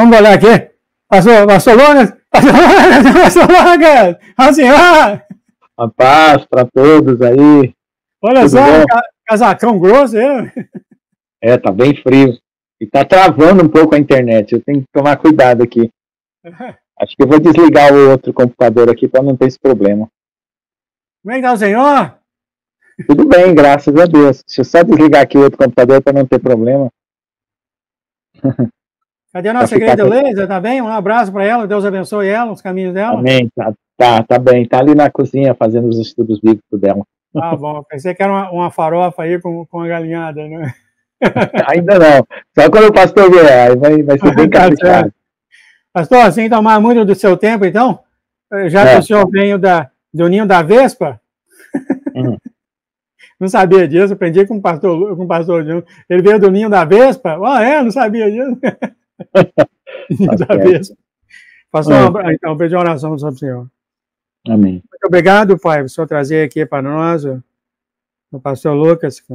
Vamos olhar aqui. Pastor Lucas. Pastor Lucas. A senhora. A paz para todos aí. Olha só, casacão grosso. Tá bem frio. E tá travando um pouco a internet. Eu tenho que tomar cuidado aqui. Acho que eu vou desligar o outro computador aqui para não ter esse problema. Como é que tá o senhor? Tudo bem, graças a Deus. Deixa eu só desligar aqui o outro computador para não ter problema. Cadê a nossa querida Leisa? Tá bem? Um abraço para ela. Deus abençoe ela, os caminhos dela. Amém. Tá bem. Tá ali na cozinha fazendo os estudos bíblicos dela. Tá bom. Pensei que era uma farofa aí com a galinhada, né? Ainda não. Só quando o pastor vier, aí vai ser bem caprichado. Pastor, sem tomar muito do seu tempo, então, já que o senhor veio do ninho da Vespa, não sabia disso, aprendi com o pastor Júnior. Ele veio do ninho da Vespa? Não sabia disso. Ninho da Vespa. Pastor, então, pedi uma oração sobre o senhor. Amém. Muito obrigado, Pai, por o senhor trazer aqui para nós o pastor Lucas, que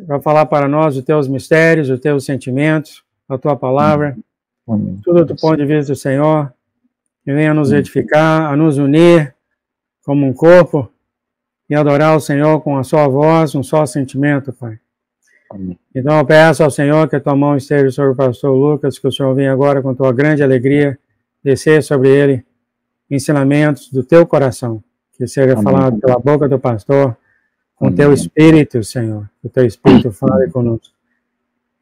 vai falar para nós os teus mistérios, os teus sentimentos, a tua palavra. Amém. Tudo do ponto de vista do Senhor, que venha nos edificar, a nos unir como um corpo e adorar o Senhor com a sua voz, um só sentimento, Pai. Amém. Então eu peço ao Senhor que a tua mão esteja sobre o pastor Lucas, que o Senhor venha agora com tua grande alegria descer sobre ele ensinamentos do teu coração, que seja falado pela boca do pastor, com teu Espírito, Senhor, que o teu Espírito fale conosco.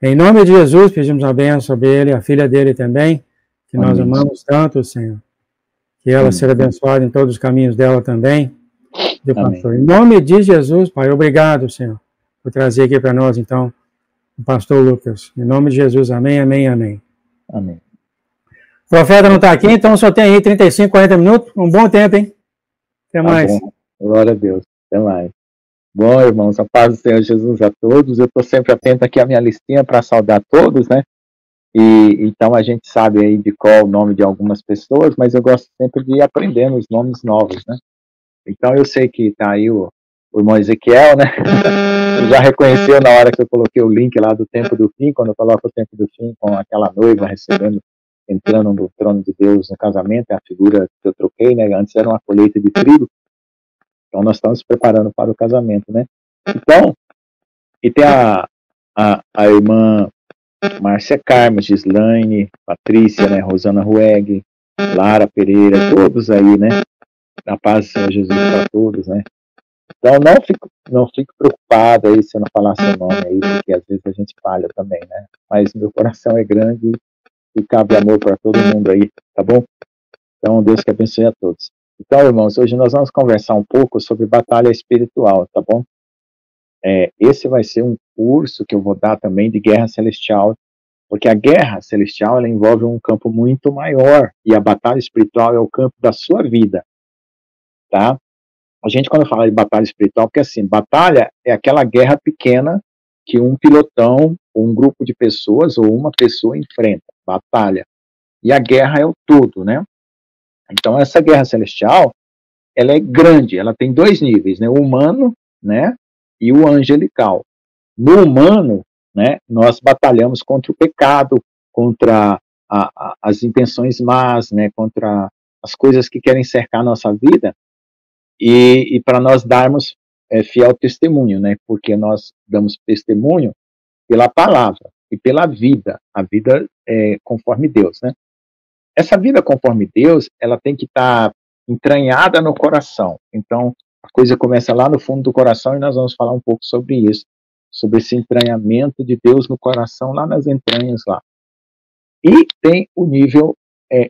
Em nome de Jesus, pedimos a bênção sobre ele, a filha dele também, que nós amamos tanto, Senhor. Que ela seja abençoada em todos os caminhos dela também. Pastor. Em nome de Jesus, Pai, obrigado, Senhor, por trazer aqui para nós, então, o pastor Lucas. Em nome de Jesus, amém, amém, amém. Amém. O profeta não está aqui, então só tem aí 35, 40 minutos. Um bom tempo, hein? Até mais. Bom. Glória a Deus. Até mais. Bom, irmãos, a paz do Senhor Jesus a todos. Eu estou sempre atento aqui à minha listinha para saudar todos, né? E então a gente sabe aí de qual o nome de algumas pessoas, mas eu gosto sempre de ir aprendendo os nomes novos, né? Então eu sei que está aí o irmão Ezequiel, né? Ele já reconheceu na hora que eu coloquei o link lá do Tempo do Fim, quando eu coloco o Tempo do Fim com aquela noiva entrando no trono de Deus no casamento, é a figura que eu troquei, né? Antes era uma colheita de trigo. Então, nós estamos preparando para o casamento, né? Então, e tem a irmã Márcia Carmo, Gislaine, Patrícia, né? Rosana Rueg, Lara Pereira, todos aí, né? A paz do Senhor Jesus para todos, né? Então, não fico preocupado aí se eu não falar seu nome aí, porque às vezes a gente falha também, né? Mas meu coração é grande e cabe amor para todo mundo aí, tá bom? Então, Deus que abençoe a todos. Então, irmãos, hoje nós vamos conversar um pouco sobre batalha espiritual, tá bom? Esse vai ser um curso que eu vou dar também de guerra celestial, porque a guerra celestial ela envolve um campo muito maior, e a batalha espiritual é o campo da sua vida, tá? A gente, quando fala de batalha espiritual, porque assim, batalha é aquela guerra pequena que um pilotão, ou um grupo de pessoas, ou uma pessoa enfrenta, batalha. E a guerra é o todo, né? Então, essa guerra celestial, ela é grande, ela tem dois níveis, né? O humano, né? E o angelical. No humano, né? Nós batalhamos contra o pecado, contra as intenções más, né? Contra as coisas que querem cercar a nossa vida, e para nós darmos fiel testemunho, né? Porque nós damos testemunho pela palavra e pela vida, a vida conforme Deus, né? Essa vida conforme Deus, ela tem que estar entranhada no coração. Então, a coisa começa lá no fundo do coração e nós vamos falar um pouco sobre isso, sobre esse entranhamento de Deus no coração, lá nas entranhas lá. E tem o nível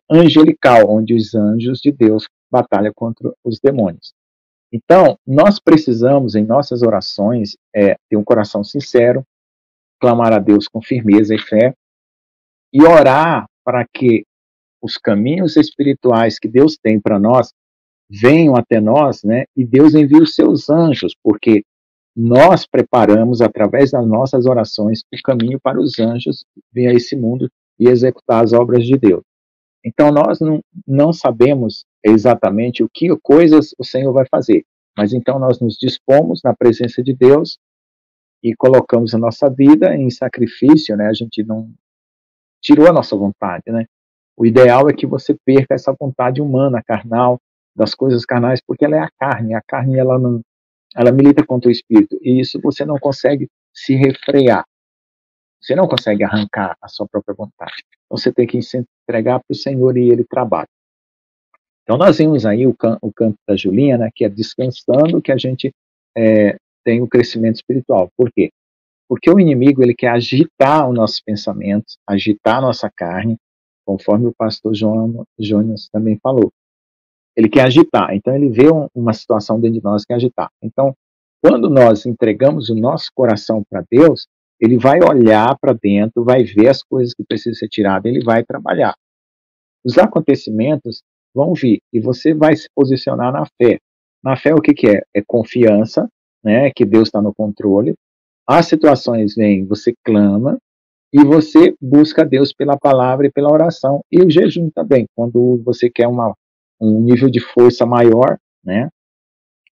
angelical, onde os anjos de Deus batalham contra os demônios. Então, nós precisamos, em nossas orações, ter um coração sincero, clamar a Deus com firmeza e fé, e orar para que os caminhos espirituais que Deus tem para nós venham até nós, né? E Deus envia os seus anjos, porque nós preparamos, através das nossas orações, o caminho para os anjos vir a esse mundo e executar as obras de Deus. Então, nós não sabemos exatamente o que coisas o Senhor vai fazer, mas então nós nos dispomos na presença de Deus e colocamos a nossa vida em sacrifício, né? A gente tirou a nossa vontade, né? O ideal é que você perca essa vontade humana, carnal, das coisas carnais, porque ela é a carne ela milita contra o espírito, e isso você não consegue se refrear, você não consegue arrancar a sua própria vontade, então você tem que se entregar para o Senhor e Ele trabalha. Então nós vimos aí o canto da Julinha, né, que é descansando, que a gente tem o crescimento espiritual. Por quê? Porque o inimigo, ele quer agitar os nossos pensamentos, agitar a nossa carne, conforme o pastor Jonas também falou. Ele quer agitar, então ele vê uma situação dentro de nós que é agitar. Então, quando nós entregamos o nosso coração para Deus, ele vai olhar para dentro, vai ver as coisas que precisam ser tiradas, ele vai trabalhar. Os acontecimentos vão vir e você vai se posicionar na fé. Na fé, o que é? É confiança, né, que Deus está no controle. As situações vêm, você clama e você busca Deus pela palavra e pela oração. E o jejum também, quando você quer um nível de força maior, né?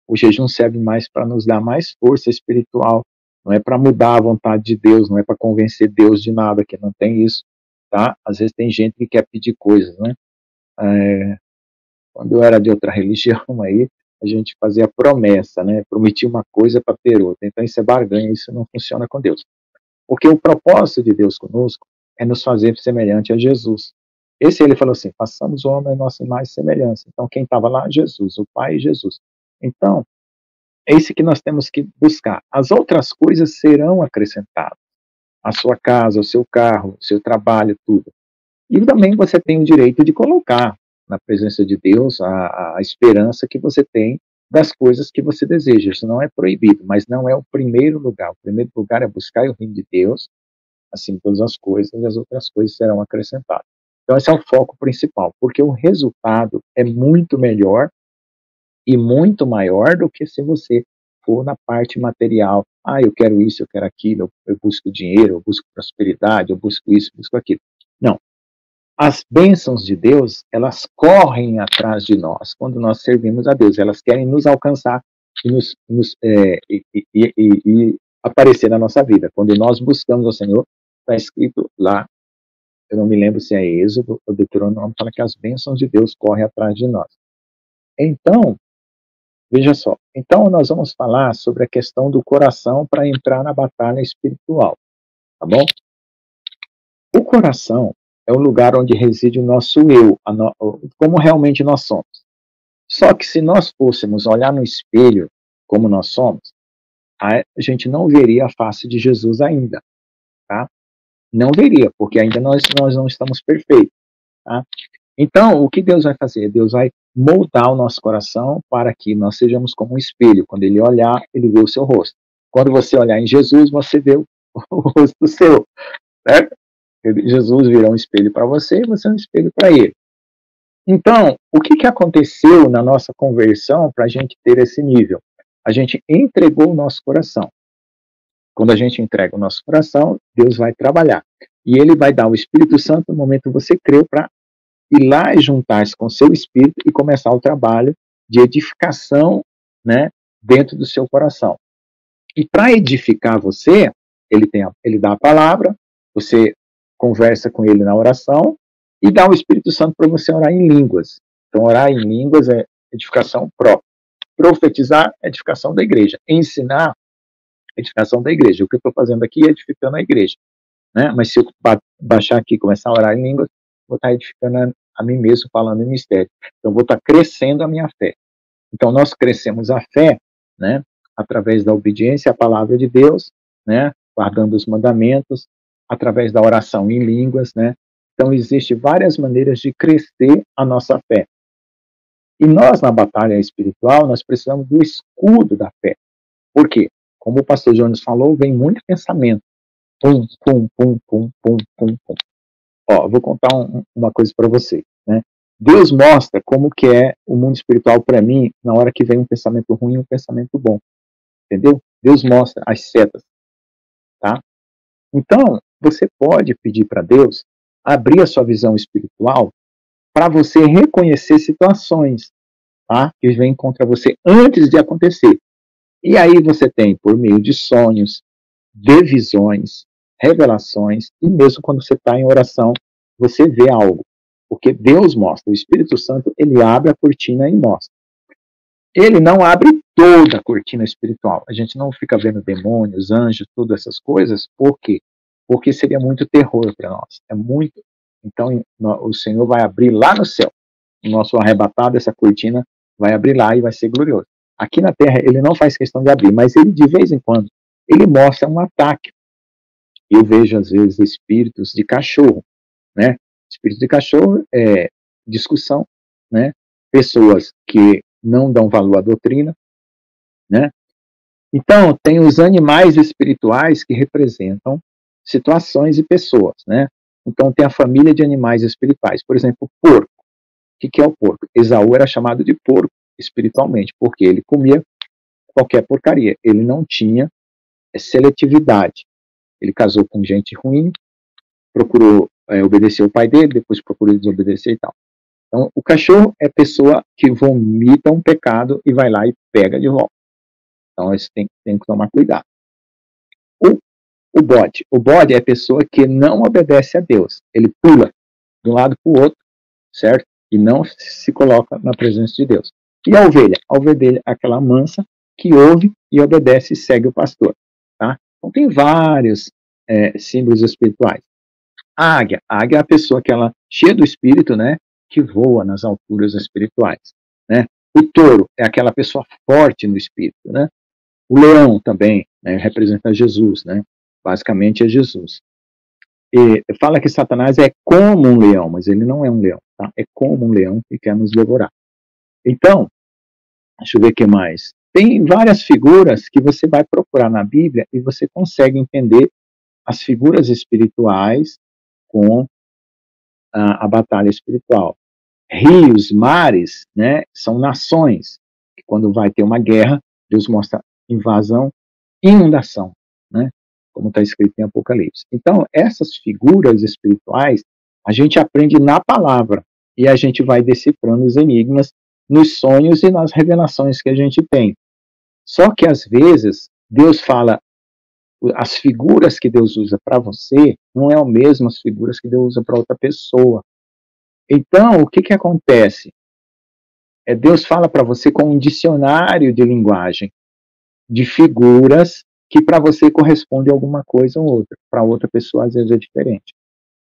O jejum serve mais para nos dar mais força espiritual, não é para mudar a vontade de Deus, não é para convencer Deus de nada, que não tem isso, tá? Às vezes tem gente que quer pedir coisas, né? Quando eu era de outra religião aí, a gente fazia promessa, né? Prometia uma coisa para ter outra. Então isso é barganha, isso não funciona com Deus. Porque o propósito de Deus conosco é nos fazer semelhante a Jesus. Ele falou assim, façamos o homem a nossa imagem e semelhança. Então quem estava lá? Jesus, o Pai e Jesus. Então, é isso que nós temos que buscar. As outras coisas serão acrescentadas. A sua casa, o seu carro, o seu trabalho, tudo. E também você tem o direito de colocar na presença de Deus a esperança que você tem das coisas que você deseja. Isso não é proibido, mas não é o primeiro lugar. O primeiro lugar é buscar o reino de Deus, assim todas as coisas, e as outras coisas serão acrescentadas. Então esse é o foco principal, porque o resultado é muito melhor e muito maior do que se você for na parte material. Eu quero isso, eu quero aquilo, eu busco dinheiro, eu busco prosperidade, eu busco isso, eu busco aquilo. Não. As bênçãos de Deus, elas correm atrás de nós quando nós servimos a Deus. Elas querem nos alcançar e aparecer na nossa vida. Quando nós buscamos o Senhor, está escrito lá, eu não me lembro se é Êxodo ou Deuteronômio, fala que as bênçãos de Deus correm atrás de nós. Então, veja só. Então, nós vamos falar sobre a questão do coração para entrar na batalha espiritual. Tá bom? O coração é o lugar onde reside o nosso eu, como realmente nós somos. Só que se nós fôssemos olhar no espelho como nós somos, a gente não veria a face de Jesus ainda, tá? Não veria, porque ainda nós não estamos perfeitos, tá? Então, o que Deus vai fazer? Deus vai moldar o nosso coração para que nós sejamos como um espelho. Quando Ele olhar, Ele vê o seu rosto. Quando você olhar em Jesus, você vê o rosto seu, certo? Jesus virá um espelho para você e você é um espelho para ele. Então, o que aconteceu na nossa conversão para a gente ter esse nível? A gente entregou o nosso coração. Quando a gente entrega o nosso coração, Deus vai trabalhar. E Ele vai dar o Espírito Santo no momento que você creu para ir lá e juntar-se com o seu Espírito e começar o trabalho de edificação, né, dentro do seu coração. E para edificar você, ele dá a palavra, você conversa com ele na oração e dá o Espírito Santo para você orar em línguas. Então, orar em línguas é edificação própria. Profetizar é edificação da igreja. Ensinar é edificação da igreja. O que eu estou fazendo aqui é edificando a igreja. Né? Mas se eu baixar aqui e começar a orar em línguas, vou estar edificando a mim mesmo, falando em mistério. Então, vou estar crescendo a minha fé. Então, nós crescemos a fé, né, através da obediência à palavra de Deus, né, guardando os mandamentos, através da oração em línguas, né? Então, existem várias maneiras de crescer a nossa fé. E nós, na batalha espiritual, nós precisamos do escudo da fé. Por quê? Como o pastor Jonas falou, vem muito pensamento. Pum, pum, pum, pum, pum, pum, pum. Ó, vou contar uma coisa para vocês, né? Deus mostra como que é o mundo espiritual para mim na hora que vem um pensamento ruim e um pensamento bom. Entendeu? Deus mostra as setas, tá? Então, você pode pedir para Deus abrir a sua visão espiritual para você reconhecer situações, tá, que vêm contra você antes de acontecer. E aí você tem, por meio de sonhos, de visões, revelações, e mesmo quando você está em oração, você vê algo. Porque Deus mostra, o Espírito Santo, ele abre a cortina e mostra. Ele não abre toda a cortina espiritual. A gente não fica vendo demônios, anjos, todas essas coisas. Por quê? Porque seria muito terror para nós. É muito. Então, o Senhor vai abrir lá no céu. O nosso arrebatado, essa cortina, vai abrir lá e vai ser glorioso. Aqui na terra, ele não faz questão de abrir, mas ele, de vez em quando, ele mostra um ataque. Eu vejo, às vezes, espíritos de cachorro, né? Espírito de cachorro é discussão, né? Pessoas que não dão valor à doutrina, né? Então, tem os animais espirituais que representam situações e pessoas, né? Então, tem a família de animais espirituais. Por exemplo, o porco. O que é o porco? Esaú era chamado de porco espiritualmente, porque ele comia qualquer porcaria. Ele não tinha seletividade. Ele casou com gente ruim, procurou obedecer o pai dele, depois procurou desobedecer e tal. Então, o cachorro é pessoa que vomita um pecado e vai lá e pega de volta. Então, isso tem que tomar cuidado. O bode. O bode é a pessoa que não obedece a Deus. Ele pula de um lado para o outro, certo? E não se coloca na presença de Deus. E a ovelha? A ovelha é aquela mansa que ouve e obedece e segue o pastor. Tá? Então, tem vários símbolos espirituais. A águia é a pessoa que ela cheia do espírito, né, que voa nas alturas espirituais, né? O touro é aquela pessoa forte no espírito, né? O leão também, né, representa Jesus, né? Basicamente é Jesus. E fala que Satanás é como um leão, mas ele não é um leão, tá? É como um leão que quer nos devorar. Então, deixa eu ver o que mais. Tem várias figuras que você vai procurar na Bíblia e você consegue entender as figuras espirituais com a batalha espiritual. Rios, mares, né, são nações. Quando vai ter uma guerra, Deus mostra invasão, inundação, né, como está escrito em Apocalipse. Então, essas figuras espirituais, a gente aprende na palavra, e a gente vai decifrando os enigmas nos sonhos e nas revelações que a gente tem. Só que, às vezes, Deus fala, as figuras que Deus usa para você não é o mesmo as figuras que Deus usa para outra pessoa. Então, o que acontece? Deus fala para você com um dicionário de linguagem, de figuras que para você corresponde a alguma coisa ou outra. Para outra pessoa, às vezes, é diferente.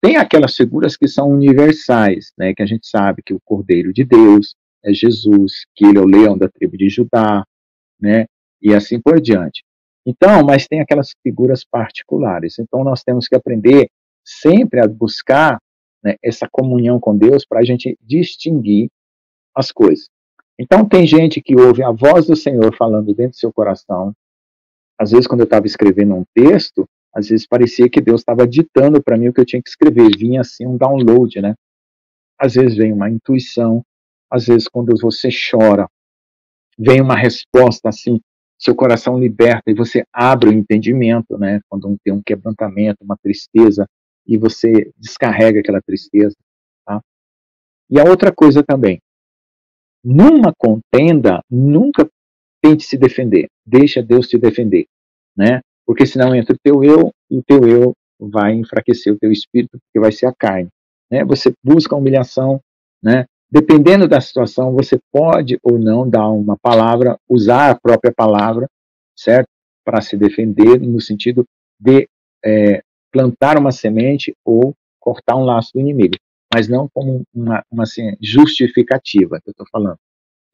Tem aquelas figuras que são universais, né, que a gente sabe que o Cordeiro de Deus é Jesus, que ele é o leão da tribo de Judá, né, e assim por diante. Então, mas tem aquelas figuras particulares. Então, nós temos que aprender sempre a buscar, né, essa comunhão com Deus para a gente distinguir as coisas. Então, tem gente que ouve a voz do Senhor falando dentro do seu coração. Às vezes, quando eu estava escrevendo um texto, às vezes parecia que Deus estava ditando para mim o que eu tinha que escrever. Vinha assim um download, né? Às vezes vem uma intuição. Às vezes, quando você chora, vem uma resposta assim, seu coração liberta e você abre o entendimento, né? Quando tem um quebrantamento, uma tristeza, e você descarrega aquela tristeza, tá? E a outra coisa também, numa contenda, nunca tente se defender, deixa Deus te defender, né? Porque senão entra o teu eu, e o teu eu vai enfraquecer o teu espírito, porque vai ser a carne, né? Você busca a humilhação, né? Dependendo da situação, você pode ou não dar uma palavra, usar a própria palavra, certo? Para se defender, no sentido de plantar uma semente ou cortar um laço do inimigo, mas não como uma assim, justificativa que eu estou falando.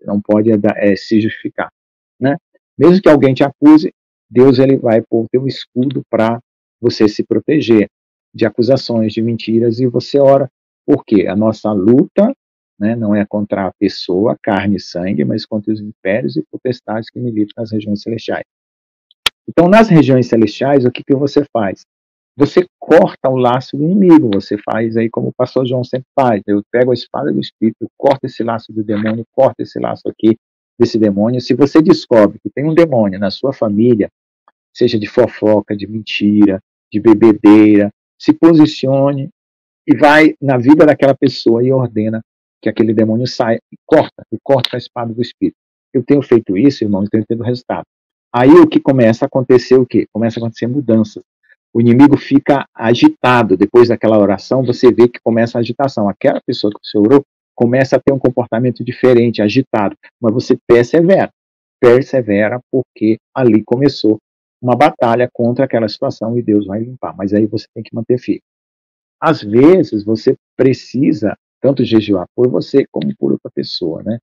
Não pode se justificar, né? Mesmo que alguém te acuse, Deus ele vai pôr o teu escudo para você se proteger de acusações, de mentiras, e você ora. Porque a nossa luta, né, não é contra a pessoa, carne e sangue, mas contra os impérios e potestades que militam nas regiões celestiais. Então, nas regiões celestiais, o que você faz? Você corta o laço do inimigo, você faz aí como o pastor João sempre faz. Eu pego a espada do Espírito, corto esse laço do demônio, corto esse laço aqui desse demônio. Se você descobre que tem um demônio na sua família, seja de fofoca, de mentira, de bebedeira, se posicione e vai na vida daquela pessoa e ordena que aquele demônio saia e corta a espada do Espírito. Eu tenho feito isso, irmão, e tenho tido resultado. Aí o que começa a acontecer o quê? Começa a acontecer mudanças. o inimigo fica agitado. Depois daquela oração, você vê que começa a agitação. Aquela pessoa que você orou começa a ter um comportamento diferente, agitado. Mas você persevera. Persevera porque ali começou uma batalha contra aquela situação e Deus vai limpar. Mas aí você tem que manter firme. Às vezes, você precisa tanto jejuar por você como por outra pessoa, né?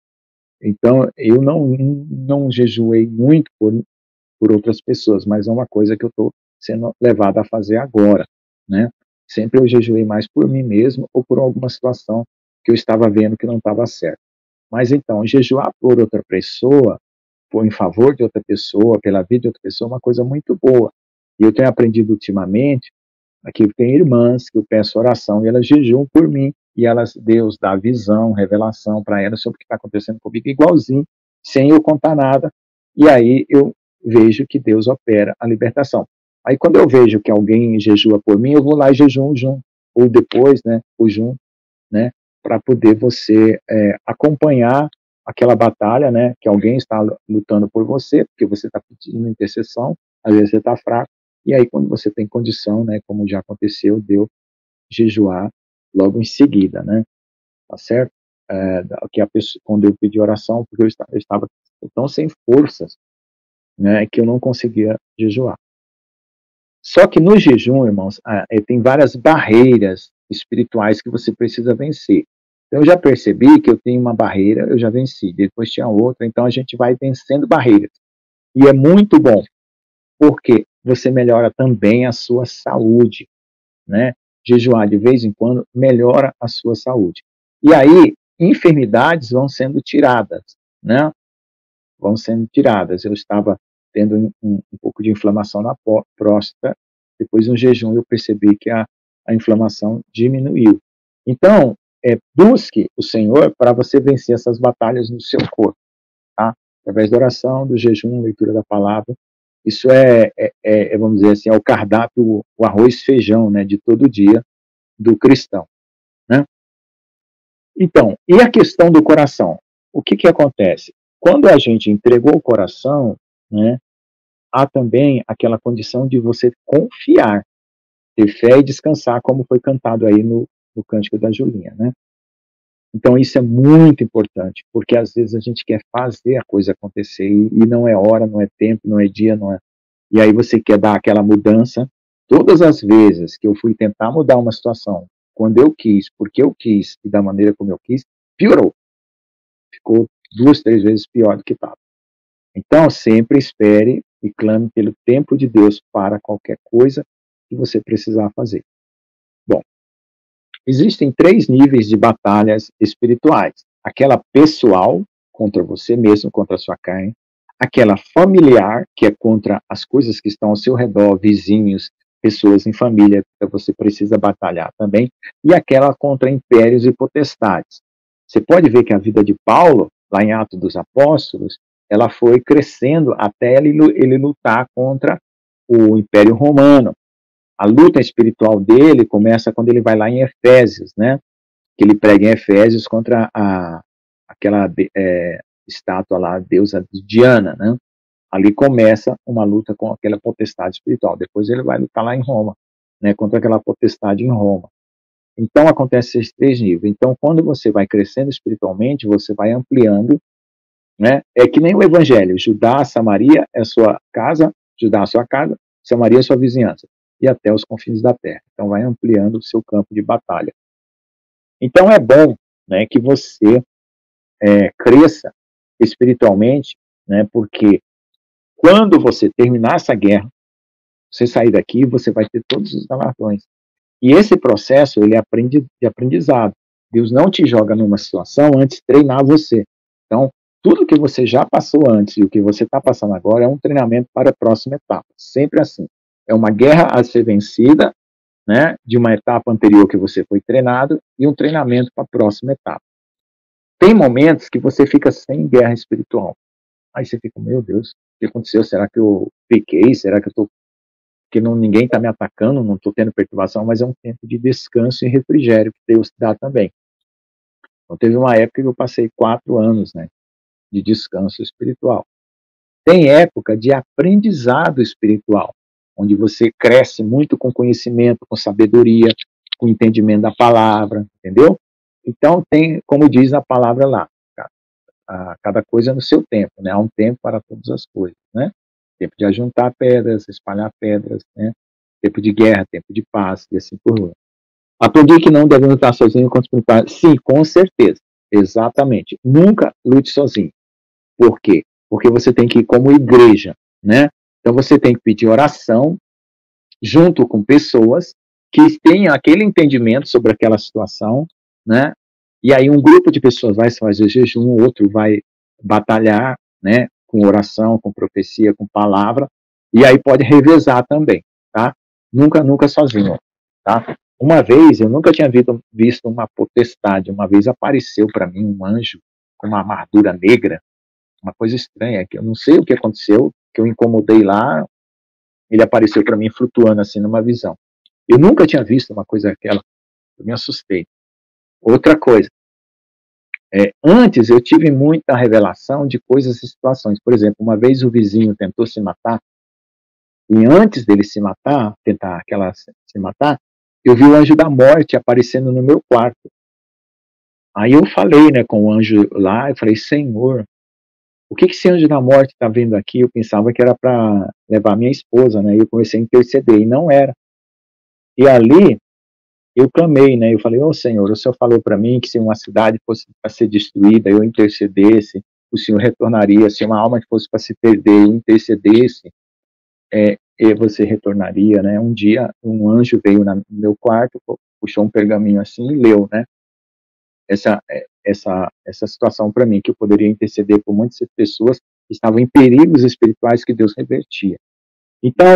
Então, eu não jejuei muito por outras pessoas, mas é uma coisa que eu estou sendo levado a fazer agora, né? Sempre eu jejuei mais por mim mesmo ou por alguma situação que eu estava vendo que não estava certo. Mas então, jejuar por outra pessoa, por em favor de outra pessoa, pela vida de outra pessoa, é uma coisa muito boa. E eu tenho aprendido ultimamente, aqui tem irmãs que eu peço oração e elas jejuam por mim, e elas, Deus dá visão, revelação para elas sobre o que está acontecendo comigo, igualzinho, sem eu contar nada, e aí eu vejo que Deus opera a libertação. Aí quando eu vejo que alguém jejua por mim, eu vou lá e jejuo junto, ou depois, né, ou junto, né, para poder você acompanhar aquela batalha, né, que alguém está lutando por você, porque você está pedindo intercessão, às vezes você está fraco, e aí quando você tem condição, né, como já aconteceu, deu jejuar logo em seguida, né, tá certo? Que a pessoa, quando eu pedi oração, porque eu estava tão sem forças, né, que eu não conseguia jejuar. Só que no jejum, irmãos, tem várias barreiras espirituais que você precisa vencer. Então, eu já percebi que eu tenho uma barreira, eu já venci, depois tinha outra, então a gente vai vencendo barreiras. E é muito bom, porque você melhora também a sua saúde, né? Jejuar de vez em quando melhora a sua saúde. E aí, enfermidades vão sendo tiradas, né? Vão sendo tiradas. Eu estava tendo um pouco de inflamação na próstata, depois no jejum eu percebi que a inflamação diminuiu. Então, busque o Senhor para você vencer essas batalhas no seu corpo, tá? Através da oração, do jejum, leitura da palavra. Isso vamos dizer assim, é o cardápio, o arroz e feijão, né, de todo dia do cristão, né? Então, e a questão do coração? O que acontece? Quando a gente entregou o coração, né, há também aquela condição de você confiar, ter fé e descansar, como foi cantado aí no Cântico da Julinha, né? Então isso é muito importante, porque às vezes a gente quer fazer a coisa acontecer e não é hora, não é tempo, não é dia, não é... E aí você quer dar aquela mudança. Todas as vezes que eu fui tentar mudar uma situação, quando eu quis, porque eu quis e da maneira como eu quis, piorou. Ficou 2, 3 vezes pior do que estava. Então, sempre espere e clame pelo tempo de Deus para qualquer coisa que você precisar fazer. Bom, existem 3 níveis de batalhas espirituais. Aquela pessoal, contra você mesmo, contra a sua carne. Aquela familiar, que é contra as coisas que estão ao seu redor, vizinhos, pessoas em família, que você precisa batalhar também. E aquela contra impérios e potestades. Você pode ver que a vida de Paulo, lá em Atos dos Apóstolos, ela foi crescendo até ele lutar contra o Império Romano. A luta espiritual dele começa quando ele vai lá em Efésios, né? Que ele prega em Efésios contra aquela estátua lá, a deusa Diana, né? Ali começa uma luta com aquela potestade espiritual. Depois ele vai lutar lá em Roma, né? Contra aquela potestade em Roma. Então acontece esses 3 níveis. Então quando você vai crescendo espiritualmente, você vai ampliando, né? É que nem o Evangelho. Judá, Samaria é a sua casa, Judá a sua casa, Samaria a sua vizinhança, e até os confins da terra. Então vai ampliando o seu campo de batalha. Então é bom, né, que você cresça espiritualmente, né, porque quando você terminar essa guerra, você sair daqui, você vai ter todos os galardões. E esse processo, ele é de aprendizado. Deus não te joga numa situação antes de treinar você. Então, tudo que você já passou antes e o que você está passando agora é um treinamento para a próxima etapa. Sempre assim. É uma guerra a ser vencida, né, de uma etapa anterior que você foi treinado e um treinamento para a próxima etapa. Tem momentos que você fica sem guerra espiritual. Aí você fica, meu Deus, o que aconteceu? Será que eu pequei? Será que eu estou... que ninguém está me atacando, não estou tendo perturbação, mas é um tempo de descanso e refrigério que Deus dá também. Então teve uma época que eu passei 4 anos, né, de descanso espiritual. Tem época de aprendizado espiritual, onde você cresce muito com conhecimento, com sabedoria, com entendimento da palavra, entendeu? Então tem, como diz a palavra lá, cada coisa no seu tempo, né? Há um tempo para todas as coisas, né? Tempo de ajuntar pedras, espalhar pedras, né? Tempo de guerra, tempo de paz, e assim por diante. Aprendi que não devemos lutar sozinho contra os principais. Sim, com certeza. Exatamente. Nunca lute sozinho. Por quê? Porque você tem que ir como igreja, né? Então você tem que pedir oração junto com pessoas que tenham aquele entendimento sobre aquela situação, né? E aí um grupo de pessoas vai fazer jejum, outro vai batalhar, né? Com oração, com profecia, com palavra, e aí pode revezar também, tá? Nunca sozinho, tá? Uma vez, eu nunca tinha visto uma potestade, uma vez apareceu para mim um anjo com uma armadura negra, uma coisa estranha, que eu não sei o que aconteceu, que eu incomodei lá, ele apareceu para mim flutuando assim numa visão. Eu nunca tinha visto uma coisa daquela, eu me assustei. Outra coisa, antes eu tive muita revelação de coisas e situações. Por exemplo, uma vez o vizinho tentou se matar, e antes dele se matar, se matar, eu vi o anjo da morte aparecendo no meu quarto. Aí eu falei, né, com o anjo lá, eu falei, Senhor, o que esse anjo da morte está vendo aqui? Eu pensava que era para levar minha esposa, né? E eu comecei a interceder, e não era. E ali, eu clamei, né? Eu falei, Senhor, o Senhor falou para mim que se uma cidade fosse para ser destruída, eu intercedesse, o Senhor retornaria. Se uma alma fosse para se perder, eu intercedesse, e você retornaria, né? Um dia, um anjo veio no meu quarto, puxou um pergaminho assim e leu, né? Essa situação para mim, que eu poderia interceder por muitas pessoas que estavam em perigos espirituais que Deus revertia. Então,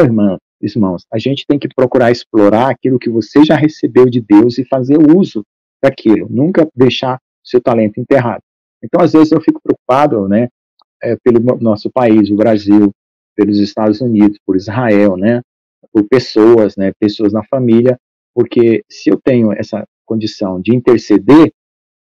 irmãos, a gente tem que procurar explorar aquilo que você já recebeu de Deus e fazer uso daquilo, nunca deixar seu talento enterrado. Então, às vezes eu fico preocupado, né, pelo nosso país, o Brasil, pelos Estados Unidos, por Israel, né, por pessoas, né, pessoas na família, porque se eu tenho essa condição de interceder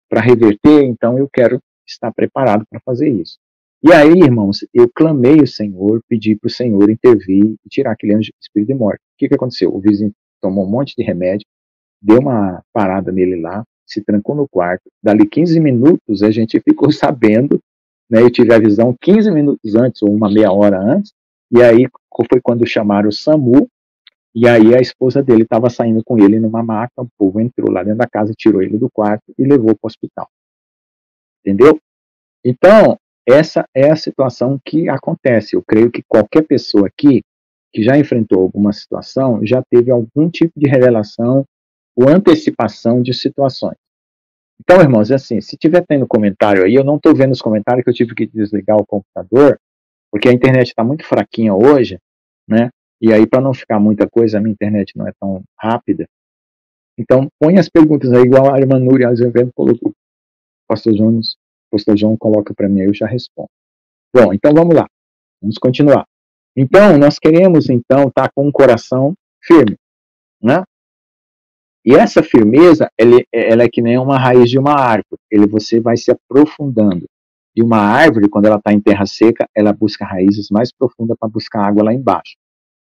para reverter, então eu quero estar preparado para fazer isso. E aí, irmãos, eu clamei o Senhor, pedi para o Senhor intervir e tirar aquele anjo de espírito de morte. O que aconteceu? O vizinho tomou um monte de remédio, deu uma parada nele lá, se trancou no quarto. Dali 15 minutos a gente ficou sabendo, né, eu tive a visão 15 minutos antes, ou uma meia hora antes, e aí foi quando chamaram o SAMU, e aí a esposa dele estava saindo com ele numa maca, o povo entrou lá dentro da casa, tirou ele do quarto e levou para o hospital. Entendeu? Então, essa é a situação que acontece. Eu creio que qualquer pessoa aqui que já enfrentou alguma situação já teve algum tipo de revelação ou antecipação de situações. Então, irmãos, é assim, se tiver tendo comentário aí, eu não estou vendo os comentários, que eu tive que desligar o computador, porque a internet está muito fraquinha hoje, né? E aí, para não ficar muita coisa, a minha internet não é tão rápida. Então, põe as perguntas aí, igual a irmã Núria Azevedo colocou. Pastor João coloca para mim, eu já respondo. Bom, então vamos lá. Vamos continuar. Então, nós queremos, então, estar com um coração firme, né? E essa firmeza, ela é que nem uma raiz de uma árvore. Você vai se aprofundando. E uma árvore, quando ela está em terra seca, ela busca raízes mais profundas para buscar água lá embaixo.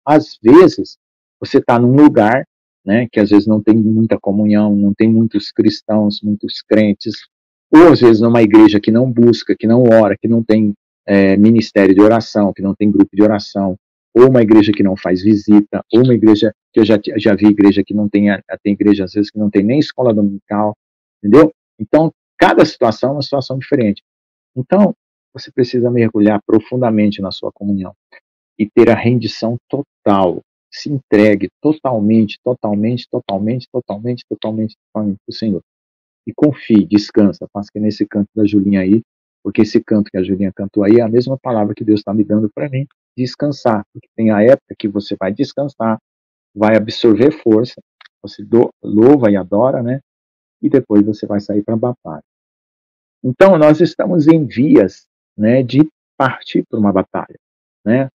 Às vezes, você está num lugar, né, que às vezes não tem muita comunhão, não tem muitos cristãos, muitos crentes, ou às vezes numa igreja que não busca, que não ora, que não tem ministério de oração, que não tem grupo de oração, ou uma igreja que não faz visita, ou uma igreja que eu já vi igreja que não tem igreja às vezes que não tem nem escola dominical, entendeu? Então, cada situação é uma situação diferente. Então, você precisa mergulhar profundamente na sua comunhão e ter a rendição total, se entregue totalmente para o Senhor. E confie, descansa, faça que nesse canto da Julinha aí, porque esse canto que a Julinha cantou aí é a mesma palavra que Deus está me dando para mim, descansar, porque tem a época que você vai descansar, vai absorver força, você louva e adora, né? E depois você vai sair para a batalha. Então, nós estamos em vias, né, de partir para uma batalha, né?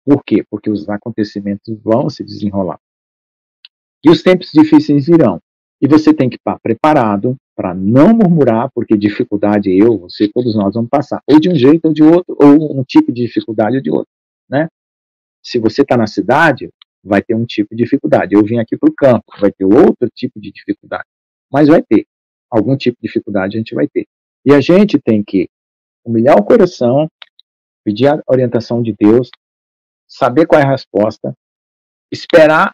Por quê? Porque os acontecimentos vão se desenrolar. E os tempos difíceis virão. E você tem que estar preparado para não murmurar, porque dificuldade você, todos nós vamos passar. Ou de um jeito ou de outro, ou um tipo de dificuldade ou de outro, né? Se você está na cidade, vai ter um tipo de dificuldade. Eu vim aqui para o campo, vai ter outro tipo de dificuldade. Mas vai ter. Algum tipo de dificuldade a gente vai ter. E a gente tem que humilhar o coração, pedir a orientação de Deus, saber qual é a resposta, esperar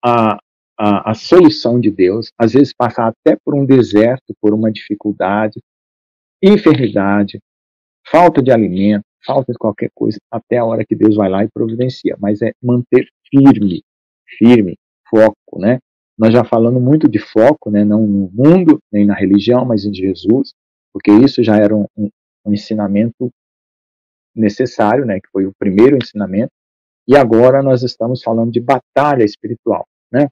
a solução de Deus, às vezes passar até por um deserto, por uma dificuldade, enfermidade, falta de alimento, falta de qualquer coisa, até a hora que Deus vai lá e providencia. Mas é manter firme, foco, né? Nós já falamos muito de foco, né? Não no mundo, nem na religião, mas em Jesus, porque isso já era um ensinamento necessário, né? Que foi o primeiro ensinamento, e agora nós estamos falando de batalha espiritual, né?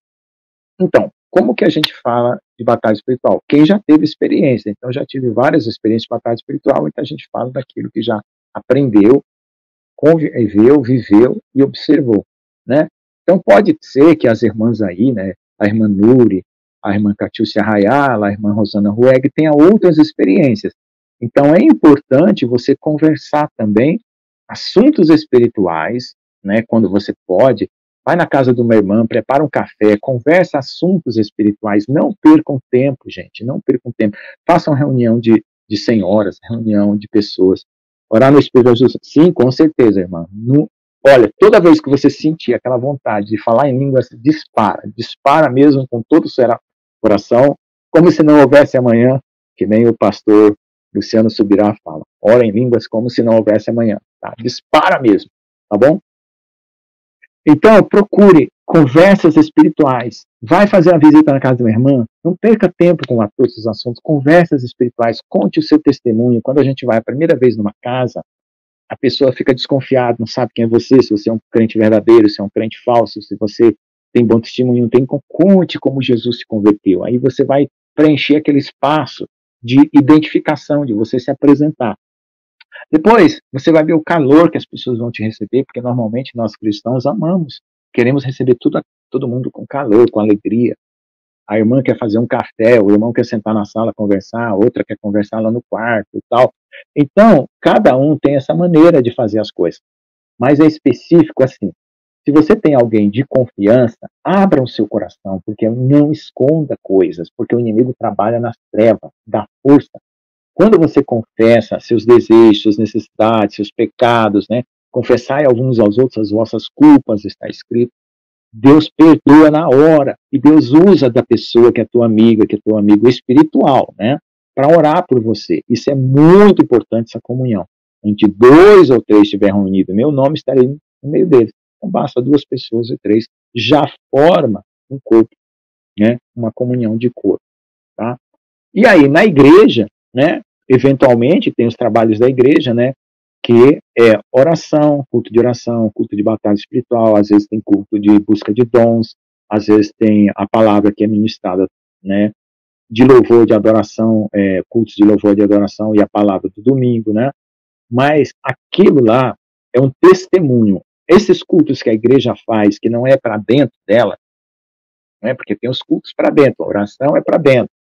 Então, como que a gente fala de batalha espiritual? Quem já teve experiência, então já tive várias experiências de batalha espiritual, então a gente fala daquilo que já aprendeu, conviveu, viveu e observou, né? Então pode ser que as irmãs aí, né, a irmã Nuri, a irmã Catiúcia Rayala, a irmã Rosana Rueg, tenham outras experiências. Então é importante você conversar também assuntos espirituais, né, quando você pode, vai na casa de uma irmã, prepara um café, conversa assuntos espirituais, não percam tempo, gente, não percam tempo. Façam reunião de senhoras, reunião de pessoas. Orar no Espírito de Jesus, sim, com certeza, irmã. Olha, toda vez que você sentir aquela vontade de falar em línguas, dispara mesmo com todo o seu coração, como se não houvesse amanhã, que nem o pastor Luciano Subirá fala. Ora em línguas como se não houvesse amanhã. Tá? Dispara mesmo, tá bom? Então, procure conversas espirituais. Vai fazer a visita na casa de uma irmã, não perca tempo com todos esses assuntos. Conversas espirituais, conte o seu testemunho. Quando a gente vai a primeira vez numa casa, a pessoa fica desconfiada, não sabe quem é você, se você é um crente verdadeiro, se é um crente falso, se você tem bom testemunho, não tem, conte como Jesus se converteu. Aí você vai preencher aquele espaço de identificação, de você se apresentar. Depois, você vai ver o calor que as pessoas vão te receber, porque normalmente nós cristãos amamos, queremos receber todo mundo com calor, com alegria. A irmã quer fazer um café, o irmão quer sentar na sala conversar, a outra quer conversar lá no quarto e tal. Então, cada um tem essa maneira de fazer as coisas. Mas é específico assim. Se você tem alguém de confiança, abra o seu coração, porque não esconda coisas, porque o inimigo trabalha nas trevas, dá força. Quando você confessa seus desejos, suas necessidades, seus pecados, né? Confessai alguns aos outros as vossas culpas, está escrito. Deus perdoa na hora. E Deus usa da pessoa que é tua amiga, que é teu amigo espiritual, né? Para orar por você. Isso é muito importante, essa comunhão. Onde 2 ou 3 estiverem unidos, meu nome estarei no meio deles. Então basta 2 pessoas ou 3, já forma um corpo, né? Uma comunhão de corpo, tá? E aí, na igreja, né? Eventualmente, tem os trabalhos da igreja, né? Que é oração, culto de batalha espiritual, às vezes tem culto de busca de dons, às vezes tem a palavra que é ministrada, né? De louvor, de adoração, cultos de louvor, de adoração e a palavra do domingo, né? Mas aquilo lá é um testemunho. Esses cultos que a igreja faz, que não é para dentro dela, né? Porque tem os cultos para dentro, a oração é para dentro,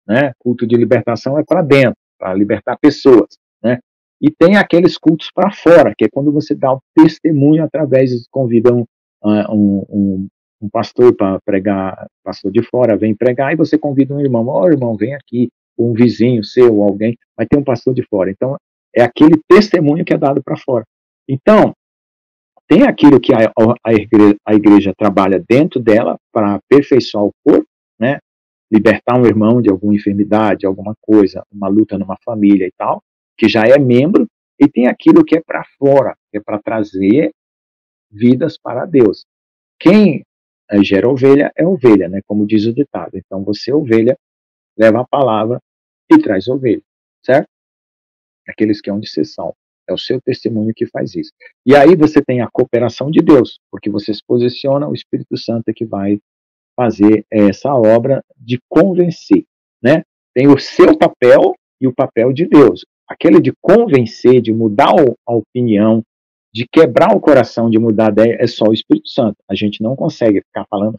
né? Culto de libertação é para dentro, para libertar pessoas, né? E tem aqueles cultos para fora, que é quando você dá o testemunho através de convidam um pastor para pregar, pastor de fora vem pregar, e você convida um irmão, irmão, vem aqui, um vizinho seu, alguém, vai ter um pastor de fora. Então, é aquele testemunho que é dado para fora. Então, tem aquilo que a igreja trabalha dentro dela para aperfeiçoar o corpo, né? Libertar um irmão de alguma enfermidade, alguma coisa, uma luta numa família e tal, que já é membro, e tem aquilo que é para fora, que é para trazer vidas para Deus. Quem gera ovelha é ovelha, né? Como diz o ditado. Então você, ovelha, leva a palavra e traz ovelha, certo? Aqueles que hão de ser salvos. É o seu testemunho que faz isso. E aí você tem a cooperação de Deus, porque você se posiciona, o Espírito Santo é que vai fazer essa obra de convencer, né? Tem o seu papel e o papel de Deus. Aquele de convencer, de mudar a opinião, de quebrar o coração, de mudar a ideia, é só o Espírito Santo. A gente não consegue ficar falando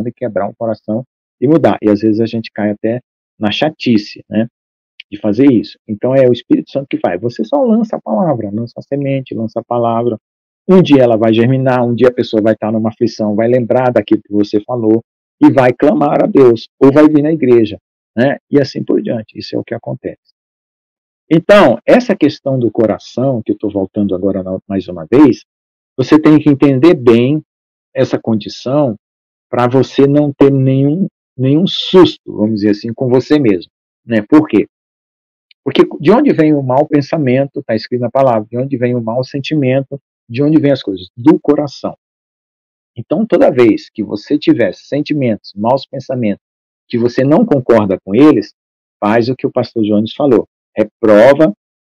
e quebrar o coração e mudar. E às vezes a gente cai até na chatice, né? De fazer isso. Então é o Espírito Santo que faz. Você só lança a palavra, lança a semente, lança a palavra, Um dia ela vai germinar, um dia a pessoa vai estar numa aflição, vai lembrar daquilo que você falou e vai clamar a Deus, ou vai vir na igreja, né? E assim por diante. Isso é o que acontece. Então, essa questão do coração, que eu estou voltando agora mais uma vez, você tem que entender bem essa condição para você não ter nenhum susto, vamos dizer assim, com você mesmo. Né? Por quê? Porque de onde vem o mau pensamento, está escrito na palavra, de onde vem o mau sentimento, de onde vem as coisas? Do coração. Então, toda vez que você tiver sentimentos, maus pensamentos, que você não concorda com eles, faz o que o pastor Jones falou. Reprova,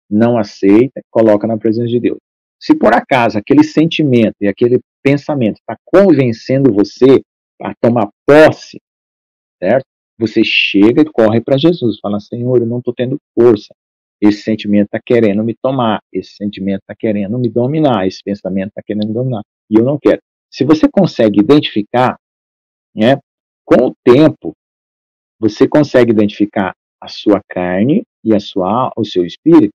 não aceita, coloca na presença de Deus. Se por acaso aquele sentimento e aquele pensamento está convencendo você a tomar posse, certo? Você chega e corre para Jesus, fala, Senhor, eu não estou tendo força. Esse sentimento está querendo me tomar, esse sentimento está querendo me dominar, esse pensamento está querendo me dominar, e eu não quero. Se você consegue identificar, né, com o tempo, você consegue identificar a sua carne e o seu espírito.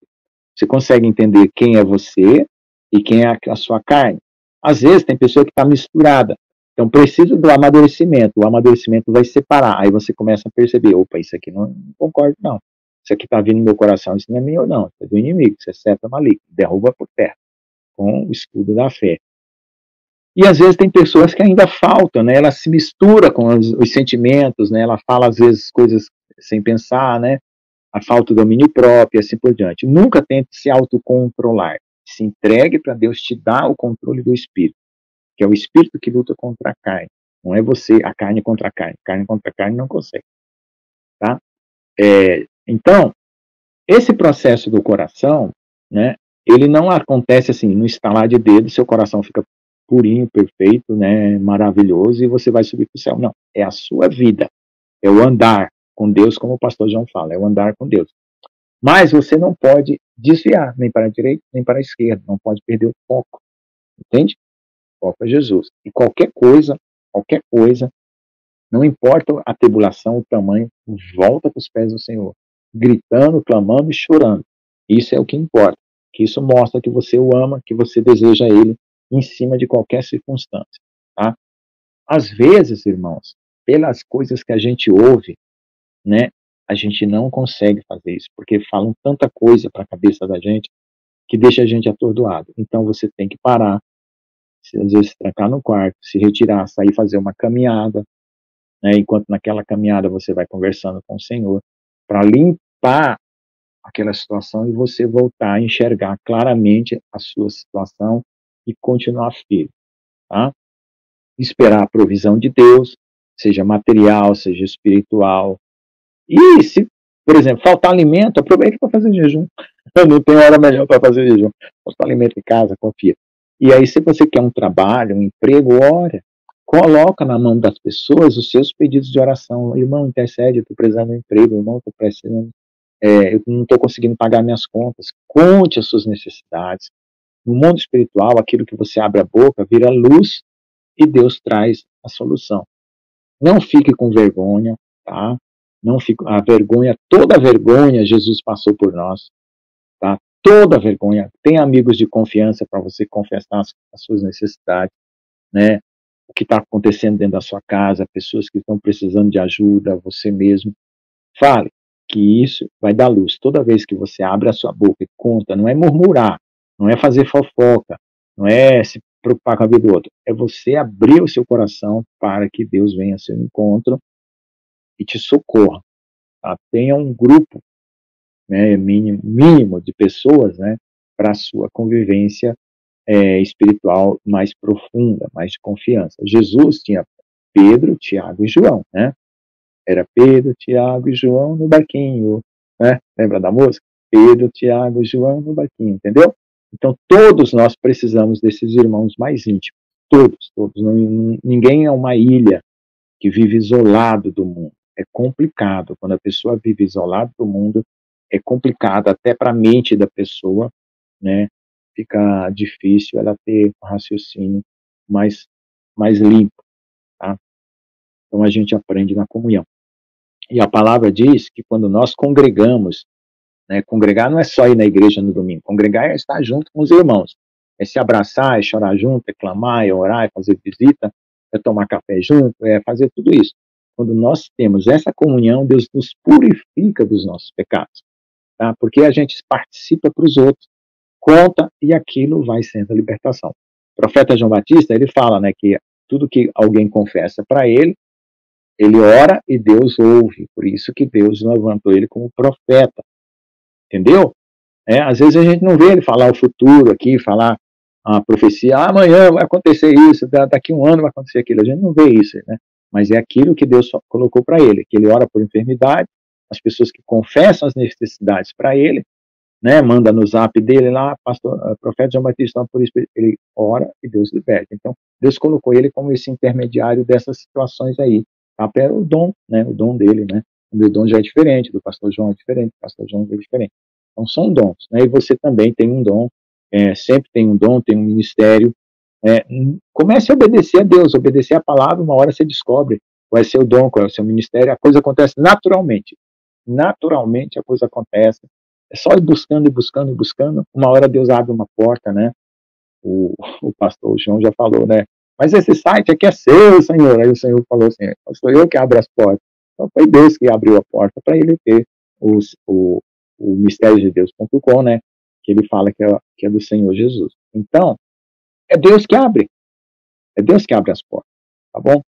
Você consegue entender quem é você e quem é a sua carne. Às vezes tem pessoa que está misturada. Então precisa do amadurecimento. O amadurecimento vai separar. Aí você começa a perceber, opa, isso aqui não concordo não. Isso aqui está vindo no meu coração, isso não é meu não. Isso é do inimigo, isso é seta maligna. Derruba por terra com o escudo da fé. E às vezes tem pessoas que ainda faltam, né? Ela se mistura com os sentimentos, né? Ela fala às vezes coisas sem pensar, né? A falta de domínio próprio, assim por diante. Nunca tente se autocontrolar. Se entregue para Deus te dar o controle do espírito, que é o espírito que luta contra a carne. Não é você, a carne contra a carne. Carne contra a carne não consegue. Tá? Então, esse processo do coração, né? Ele não acontece assim, no estalar de dedo, seu coração fica purinho, perfeito, né, maravilhoso, e você vai subir para o céu. Não, é a sua vida, é o andar com Deus, como o pastor João fala, é o andar com Deus. Mas você não pode desviar, nem para a direita, nem para a esquerda, não pode perder o foco, entende? O foco é Jesus. E qualquer coisa, não importa a tribulação, o tamanho, volta para os pés do Senhor, gritando, clamando e chorando. Isso é o que importa, que isso mostra que você o ama, que você deseja Ele, em cima de qualquer circunstância, tá? Às vezes, irmãos, pelas coisas que a gente ouve, né, a gente não consegue fazer isso, porque falam tanta coisa para a cabeça da gente que deixa a gente atordoado. Então você tem que parar, às vezes se trancar no quarto, se retirar, sair fazer uma caminhada, né, enquanto naquela caminhada você vai conversando com o Senhor, para limpar aquela situação e você voltar a enxergar claramente a sua situação e continuar firme, tá? Esperar a provisão de Deus, seja material, seja espiritual. E se, por exemplo, faltar alimento, aproveita para fazer jejum. Não tem hora melhor para fazer jejum. Faltar alimento em casa, confia. E aí, se você quer um trabalho, um emprego, ora. Coloca na mão das pessoas os seus pedidos de oração. Irmão, intercede, eu estou precisando de um emprego, irmão, estou precisando, eu não estou conseguindo pagar minhas contas. Conte as suas necessidades. No mundo espiritual, aquilo que você abre a boca vira luz e Deus traz a solução. Não fique com vergonha, tá? Não fique, toda a vergonha Jesus passou por nós, tá? Toda a vergonha. Tem amigos de confiança para você confessar as suas necessidades, né? O que está acontecendo dentro da sua casa, pessoas que estão precisando de ajuda, você mesmo. Fale, que isso vai dar luz. Toda vez que você abre a sua boca e conta, não é murmurar, não é fazer fofoca, não é se preocupar com a vida do outro, é você abrir o seu coração para que Deus venha ao seu encontro e te socorra. Tá? Tenha um grupo, né, mínimo de pessoas, né, para a sua convivência espiritual mais profunda, mais de confiança. Jesus tinha Pedro, Tiago e João, né? Era Pedro, Tiago e João no barquinho, né? Lembra da música? Pedro, Tiago e João no barquinho, entendeu? Então todos nós precisamos desses irmãos mais íntimos, todos. Ninguém é uma ilha que vive isolado do mundo. É complicado quando a pessoa vive isolado do mundo, é complicado até para a mente da pessoa, né? Fica difícil ela ter um raciocínio mais limpo, tá? Então a gente aprende na comunhão. E a palavra diz que quando nós congregamos, né, congregar não é só ir na igreja no domingo, congregar é estar junto com os irmãos, é se abraçar, é chorar junto, é clamar, é orar, é fazer visita, é tomar café junto, é fazer tudo isso. Quando nós temos essa comunhão, Deus nos purifica dos nossos pecados, tá? Porque a gente participa para os outros, conta e aquilo vai sendo a libertação. O profeta João Batista, ele fala, né, que tudo que alguém confessa para ele ora e Deus ouve. Por isso que Deus levantou ele como profeta. Entendeu? Às vezes a gente não vê ele falar o futuro aqui, falar a profecia, amanhã vai acontecer isso, daqui um ano vai acontecer aquilo. A gente não vê isso, né? Mas é aquilo que Deus colocou para ele, que ele ora por enfermidade, as pessoas que confessam as necessidades para ele, né? Manda no zap dele lá, profeta João Batista, por isso ele ora e Deus liberta. Então, Deus colocou ele como esse intermediário dessas situações aí. Era o dom, né? O dom dele, né? O meu dom já é diferente, do pastor João é diferente, do pastor João é diferente. Então, são dons, né? E você também tem um dom, sempre tem um dom, tem um ministério. Comece a obedecer a Deus, obedecer a palavra, uma hora você descobre qual é seu dom, qual é o seu ministério, a coisa acontece naturalmente. Naturalmente a coisa acontece. É só ir buscando, e buscando, e buscando. Uma hora Deus abre uma porta, né? O pastor João já falou, né? Mas esse site aqui é seu, Senhor. Aí o Senhor falou assim, sou eu que abro as portas. Então foi Deus que abriu a porta para ele ter o mistériodedeus.com, né? Que ele fala que é do Senhor Jesus. Então, é Deus que abre. É Deus que abre as portas, tá bom?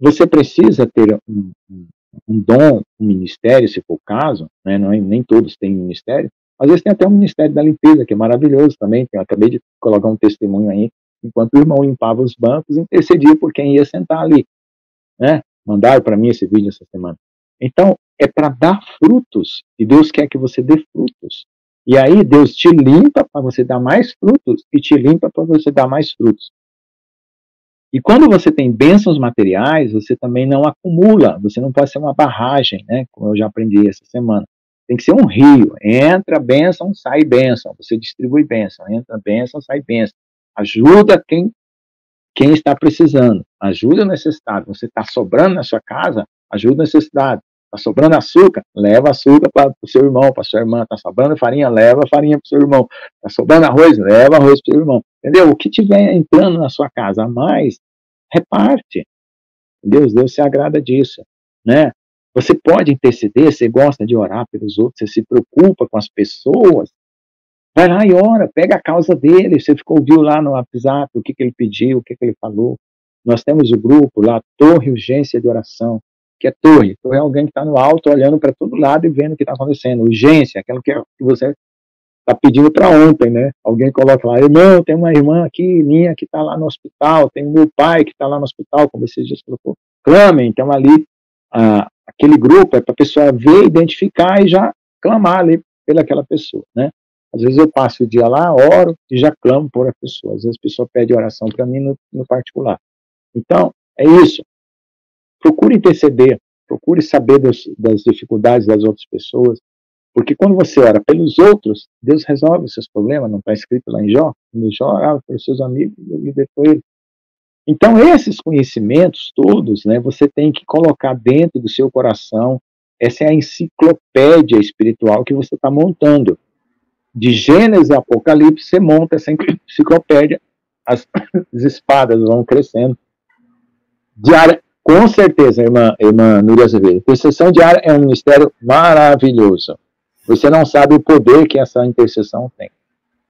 Você precisa ter um dom, um ministério, se for o caso, né? Nem todos têm ministério. Às vezes tem até um ministério da limpeza, que é maravilhoso também. Eu acabei de colocar um testemunho aí, enquanto o irmão limpava os bancos, intercedia por quem ia sentar ali, né? Mandaram para mim esse vídeo essa semana. Então, é para dar frutos, e Deus quer que você dê frutos. E aí Deus te limpa para você dar mais frutos, e te limpa para você dar mais frutos. E quando você tem bênçãos materiais, você também não acumula, você não pode ser uma barragem, né? Como eu já aprendi essa semana. Tem que ser um rio, entra bênção, sai bênção, você distribui bênção, entra bênção, sai bênção. Ajuda quem está precisando, ajuda o necessitado. Você está sobrando na sua casa, ajuda o necessitado. Está sobrando açúcar, leva açúcar para o seu irmão, para a sua irmã. Está sobrando farinha, leva farinha para o seu irmão. Está sobrando arroz, leva arroz para o seu irmão. Entendeu? O que tiver entrando na sua casa a mais, reparte. Deus se agrada disso, né? Você pode interceder, você gosta de orar pelos outros, você se preocupa com as pessoas, vai lá e ora, pega a causa dele, você ouviu lá no WhatsApp o que ele pediu, o que ele falou. Nós temos o grupo lá, Torre Urgência de Oração, que é torre. Torre é alguém que está no alto, olhando para todo lado e vendo o que está acontecendo. Urgência, aquela que você está pedindo para ontem, né? Alguém coloca lá, irmão, tem uma irmã aqui, minha, que está lá no hospital, tem meu pai que está lá no hospital, como esses dias colocou. Clamem, então ali, aquele grupo é para a pessoa ver, identificar e já clamar ali pelaquela pessoa, né? Às vezes eu passo o dia lá, oro e já clamo por a pessoa. Às vezes a pessoa pede oração para mim no particular. Então, é isso. Procure interceder, procure saber das dificuldades das outras pessoas, porque quando você ora pelos outros, Deus resolve os seus problemas, não está escrito lá em Jó? Em Jó, orava pelos seus amigos e depois ele. Então, esses conhecimentos todos, né, você tem que colocar dentro do seu coração. Essa é a enciclopédia espiritual que você está montando. De Gênesis a Apocalipse, você monta essa enciclopédia, as espadas vão crescendo. Diária, com certeza, irmã Núria Azevedo, intercessão diária é um ministério maravilhoso. Você não sabe o poder que essa intercessão tem.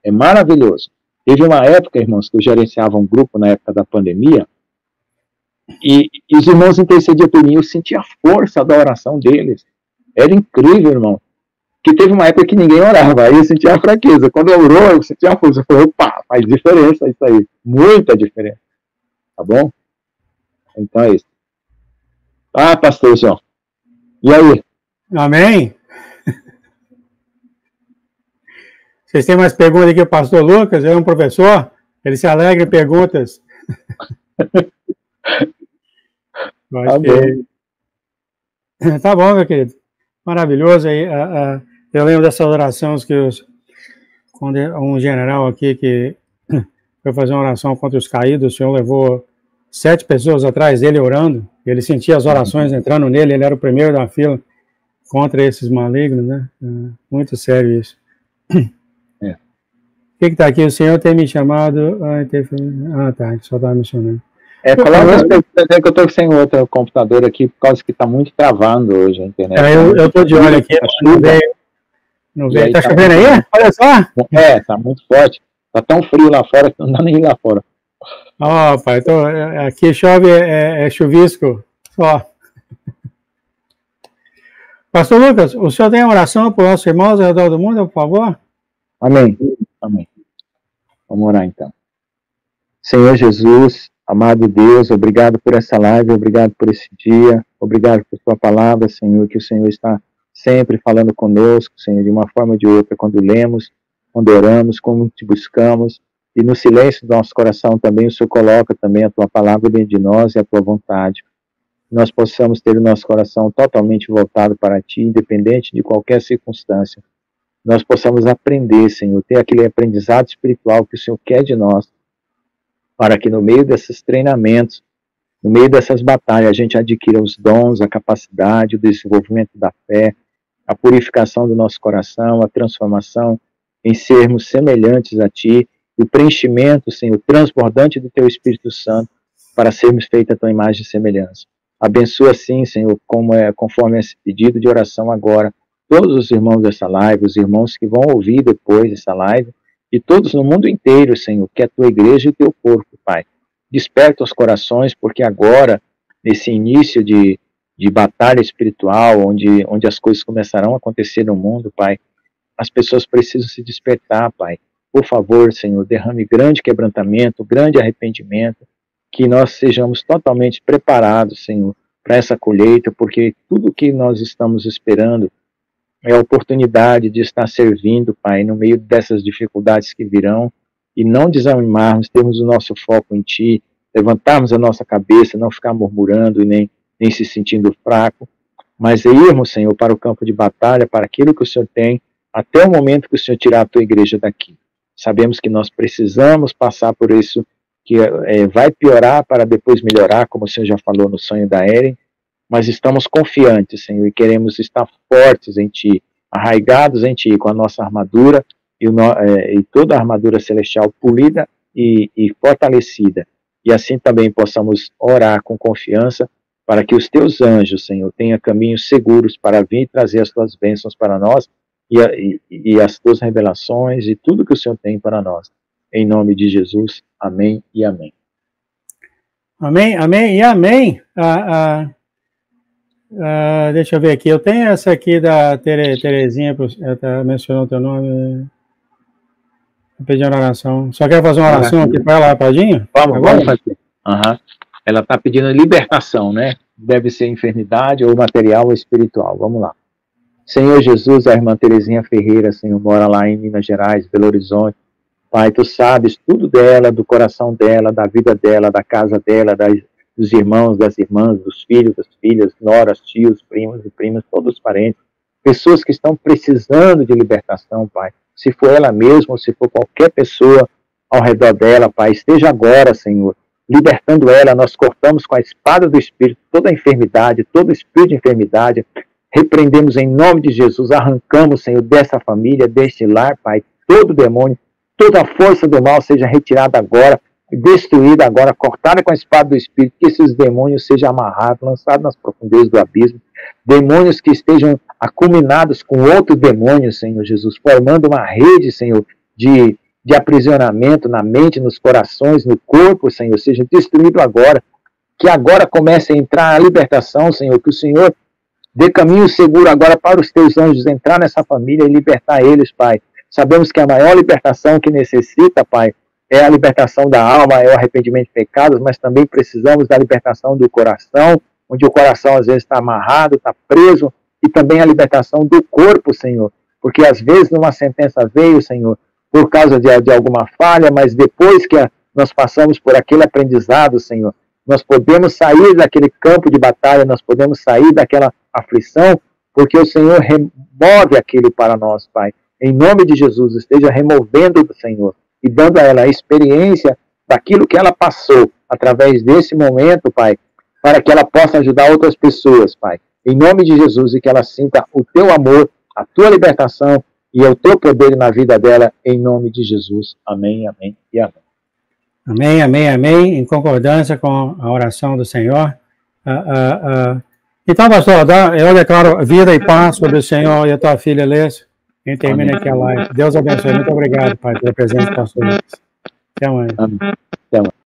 É maravilhoso. Teve uma época, irmãos, que eu gerenciava um grupo na época da pandemia, e os irmãos intercediam por mim, eu sentia a força da oração deles. Era incrível, irmão. Que teve uma época que ninguém orava, aí eu sentia a fraqueza. Quando eu orou, eu sentia a força. Eu falei, opa, faz diferença isso aí. Muita diferença. Tá bom? Então é isso. Pastor João. E aí? Amém? Vocês têm mais perguntas aqui, o pastor Lucas? É um professor? Ele se alegra em perguntas. Tá bom, meu querido. Maravilhoso aí. Eu lembro dessas orações que quando um general aqui que foi fazer uma oração contra os caídos, o Senhor levou 7 pessoas atrás dele orando, ele sentia as orações entrando nele, ele era o primeiro da fila contra esses malignos, né? Muito sério isso. que está aqui? O Senhor tem me chamado... tá, só estava mencionando. Coloca que eu estou sem outro computador aqui, por causa que está muito travando hoje a internet. Eu estou de olho aqui, não veio. Tá chovendo aí? Olha só! Tá muito forte. Tá tão frio lá fora que não dá nem ir lá fora. Pai, aqui chove, chuvisco. Só. Pastor Lucas, o senhor tem uma oração para os nossos irmãos ao redor do mundo, por favor? Amém. Amém. Vamos orar então. Senhor Jesus, amado Deus, obrigado por essa live, obrigado por esse dia, obrigado por sua palavra, Senhor, que o Senhor está sempre falando conosco, Senhor, de uma forma ou de outra, quando lemos, quando oramos, quando te buscamos, e no silêncio do nosso coração também o Senhor coloca também a tua palavra dentro de nós e a tua vontade. Nós possamos ter o nosso coração totalmente voltado para ti, independente de qualquer circunstância. Nós possamos aprender, Senhor, ter aquele aprendizado espiritual que o Senhor quer de nós, para que no meio desses treinamentos, no meio dessas batalhas, a gente adquira os dons, a capacidade, o desenvolvimento da fé, a purificação do nosso coração, a transformação em sermos semelhantes a ti, o preenchimento, Senhor, transbordante do teu Espírito Santo, para sermos feitos a tua imagem e semelhança. Abençoa, sim, Senhor, conforme esse pedido de oração agora, todos os irmãos dessa live, os irmãos que vão ouvir depois dessa live, e todos no mundo inteiro, Senhor, que é a tua igreja e o teu corpo, Pai. Desperta os corações, porque agora, nesse início de batalha espiritual, onde as coisas começarão a acontecer no mundo, Pai, as pessoas precisam se despertar, Pai. Por favor, Senhor, derrame grande quebrantamento, grande arrependimento, que nós sejamos totalmente preparados, Senhor, para essa colheita, porque tudo que nós estamos esperando é a oportunidade de estar servindo, Pai, no meio dessas dificuldades que virão, e não desanimarmos, termos o nosso foco em Ti, levantarmos a nossa cabeça, não ficar murmurando e nem se sentindo fraco, mas irmos, Senhor, para o campo de batalha, para aquilo que o Senhor tem, até o momento que o Senhor tirar a Tua igreja daqui. Sabemos que nós precisamos passar por isso, que vai piorar para depois melhorar, como o Senhor já falou no sonho da Eren, mas estamos confiantes, Senhor, e queremos estar fortes em Ti, arraigados em Ti, com a nossa armadura e toda a armadura celestial polida e fortalecida. E assim também possamos orar com confiança para que os Teus anjos, Senhor, tenham caminhos seguros para vir trazer as Tuas bênçãos para nós e as Tuas revelações e tudo que o Senhor tem para nós. Em nome de Jesus, amém e amém. Amém, amém e amém. Deixa eu ver aqui. Eu tenho essa aqui da Terezinha, mencionou o teu nome. Vou pedir uma oração. Só quer fazer uma oração aqui para ela, rapidinho? Vamos fazer. Ela está pedindo libertação, né? Deve ser enfermidade ou material ou espiritual. Vamos lá. Senhor Jesus, a irmã Terezinha Ferreira, Senhor, mora lá em Minas Gerais, Belo Horizonte. Pai, Tu sabes tudo dela, do coração dela, da vida dela, da casa dela, dos irmãos, das irmãs, dos filhos, das filhas, noras, tios, primos e primas, todos os parentes, pessoas que estão precisando de libertação, Pai. Se for ela mesma ou se for qualquer pessoa ao redor dela, Pai, esteja agora, Senhor, libertando ela. Nós cortamos com a espada do Espírito toda a enfermidade, todo espírito de enfermidade, repreendemos em nome de Jesus, arrancamos, Senhor, dessa família, deste lar, Pai, todo demônio, toda a força do mal seja retirada agora, destruída agora, cortada com a espada do Espírito, que esses demônios sejam amarrados, lançados nas profundezas do abismo, demônios que estejam acuminados com outro demônio, Senhor Jesus, formando uma rede, Senhor, de aprisionamento na mente, nos corações, no corpo, Senhor, seja destruído agora, que agora comece a entrar a libertação, Senhor, que o Senhor dê caminho seguro agora para os Teus anjos entrar nessa família e libertar eles, Pai. Sabemos que a maior libertação que necessita, Pai, é a libertação da alma, é o arrependimento de pecados, mas também precisamos da libertação do coração, onde o coração às vezes está amarrado, está preso, e também a libertação do corpo, Senhor, porque às vezes uma sentença veio, Senhor, por causa de alguma falha, mas depois que nós passamos por aquele aprendizado, Senhor, nós podemos sair daquele campo de batalha, nós podemos sair daquela aflição, porque o Senhor remove aquilo para nós, Pai. Em nome de Jesus, esteja removendo, Senhor, e dando a ela a experiência daquilo que ela passou através desse momento, Pai, para que ela possa ajudar outras pessoas, Pai. Em nome de Jesus, e que ela sinta o Teu amor, a Tua libertação e ao teu poder na vida dela, em nome de Jesus. Amém, amém e amém. Amém, amém, amém, em concordância com a oração do Senhor. Então, pastor, eu declaro vida e paz sobre o Senhor e a tua filha, Lêcio. E termina aqui a live. Deus abençoe. Muito obrigado, Pai, pela presença do pastor Lucas. Até amanhã. Amém. Até amanhã.